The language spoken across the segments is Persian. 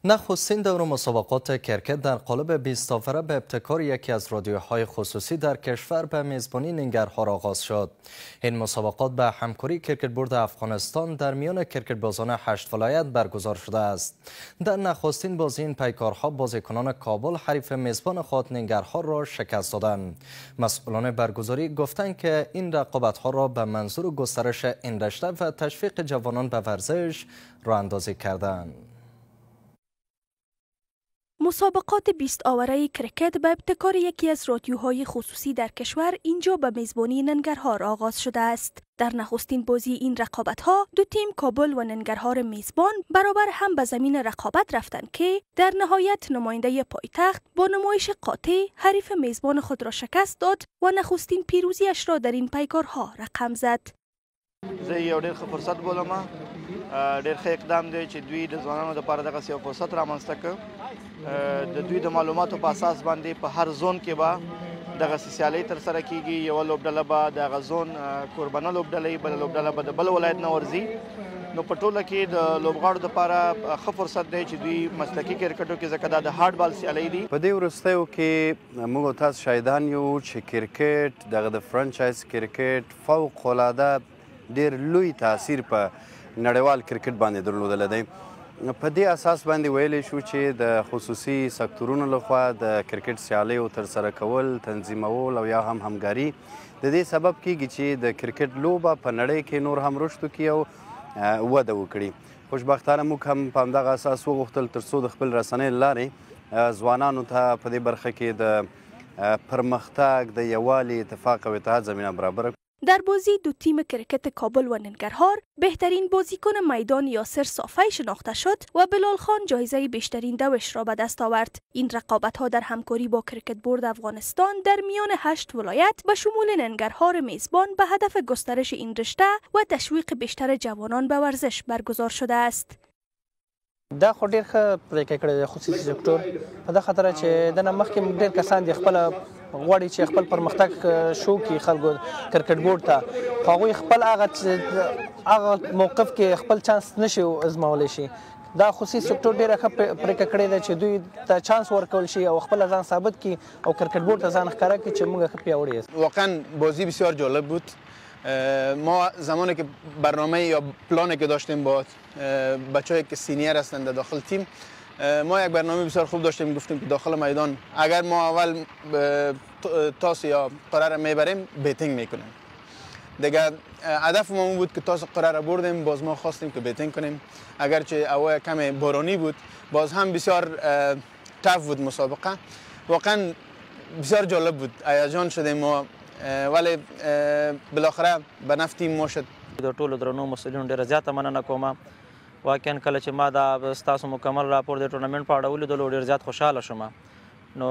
نخستین دور مسابقات کرکت در قالب 20 نفره به ابتکار یکی از رادیوهای خصوصی در کشور به میزبانی ننگرهار آغاز شد. این مسابقات به همکاری کرکت بورد افغانستان در میان کرکت بازان 8 ولایت برگزار شده است. در نخستین بازی این پیکارها بازیکنان کابل حریف میزبان خود ننگرهار را شکست دادند. مسئولان برگزاری گفتند که این رقابت‌ها را به منظور گسترش این رشته و تشویق جوانان به ورزش راه اندازی کردند. مسابقات 20 آوره کرکت به ابتکار یکی از رادیوهای خصوصی در کشور اینجا به میزبانی ننگرهار آغاز شده است. در نخستین بازی این رقابت‌ها دو تیم کابل و ننگرهار میزبان برابر هم به زمین رقابت رفتند که در نهایت نماینده پایتخت با نمایش قاطع حریف میزبان خود را شکست داد و نخستین پیروزیش را در این پیکارها رقم زد. زه یو ډېر ښه فرصت بولم. ډېر ښه اقدام دی چې دوی د ځوانانو لپاره دغه یو فرصت رامنځته کړ. د دوی د معلوماتو په اساس باندې په هر زون کې به دغه سیالۍ ترسره کیږي. یوه لوبډله به دغه زون کوربنه لوبډله بله لوبډله به د بل ولایت نه ورځي. نو په ټوله کې د لوبغاړو لپاره ښه فرصت دی چې دوی مسلکي کرکټو کې ځکه دا د هارډ بال سیالۍ دي. په دې وروستیو کې موږ او تاسو شاهدان یو چې کرکټ دغه د فرانچایز کرکټ فوق العاده ډېر لوی تاثیر په نړیوال کرکټ باندې درلودلی دی. په دې اساس باندې ویلی شو چې د خصوصي سکتورونو لخوا د کرکټ سیالیو ترسره کول، تنظیمول او یا هم همکاري د دې سبب کیږي چې د کرکټ لوبه په نړۍ کې نور هم رشد وکړي او وده وکړي. خوشبختانه موږ هم په همدغه اساس وغوښتل تر څو د خپل رسنۍ له لارې ځوانانو ته په دې برخه کې د پرمختګ، د یووالي، اتفاق او اتحاد زمینه برابره. در بازی دو تیم کرکت کابل و ننگرهار بهترین بازیکن میدان یاسر صافی شناخته شد و بلال خان جایزه بیشترین دوش را به دست آورد. این رقابت‌ها در همکاری با کرکت بورد افغانستان در میان 8 ولایت به شمول ننگرهار میزبان به هدف گسترش این رشته و تشویق بیشتر جوانان به ورزش برگزار شده است. دا خو ډېر ښه پرېکړه کړې ده خصوصي سکتور په دغه خاطر چې دنه مخکې ډېر کسان دي خپله غواړي چې خپل پرمختګ شو کړي خلکو کرکټ بورډ ته، خو هغوی خپل هغه موقف کې خپل چانس نشي ازمولی شي. دا خصوصي سکتور ډېره ښه پرېکړه کړې ده چې دوی ته چانس ورکول شي او خپل ځان ثابت کړي او کرکټ بورډ ته ځان ښکاره کړي چې موږ ښه پیاوړي یاست. واقعا بازی بسیار جالب بود. ما زمانی که برنامه یا پلانی که داشتیم با بچه‌ای که سینیر هستند در داخل تیم، ما یک برنامه بسیار خوب داشتیم. گفتیم که داخل میدان اگر ما اول تاس یا قرعه را میبریم بیتینگ میکنیم. دیگه هدف ما بود که تاس قرعه را بردیم، باز ما خواستیم که بیتینگ کنیم. اگرچه اول کم بارانی بود باز هم بسیار تف بود مسابقه. واقعا بسیار جالب بود، هیجان شدیم ما، ولی بالاخره به نفع تیم ما شد. د ټولو درنو مسؤلینو ډېره زیاته مننه کوم. واقعا کله چې ما دا ستاسو مکمل راپور د ټورنمنټ په اړه ولیدلو ډېر زیات خوشحاله شوم. نو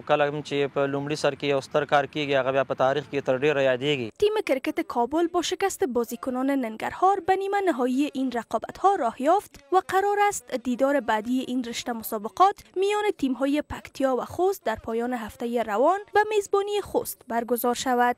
کله چې په لومړي سر کې یو ستر کار کیږي هغه بیا په تاریخ کې تر ډیره یادېږي. تیم کرکت کابل با شکست بازیکنان ننگرهار به نیمه نهایی این رقابت‌ها راه یافت و قرار است دیدار بعدی این رشته مسابقات میان تیم‌های پکتیا و خوست در پایان هفته روان به میزبانی خوست برگزار شود.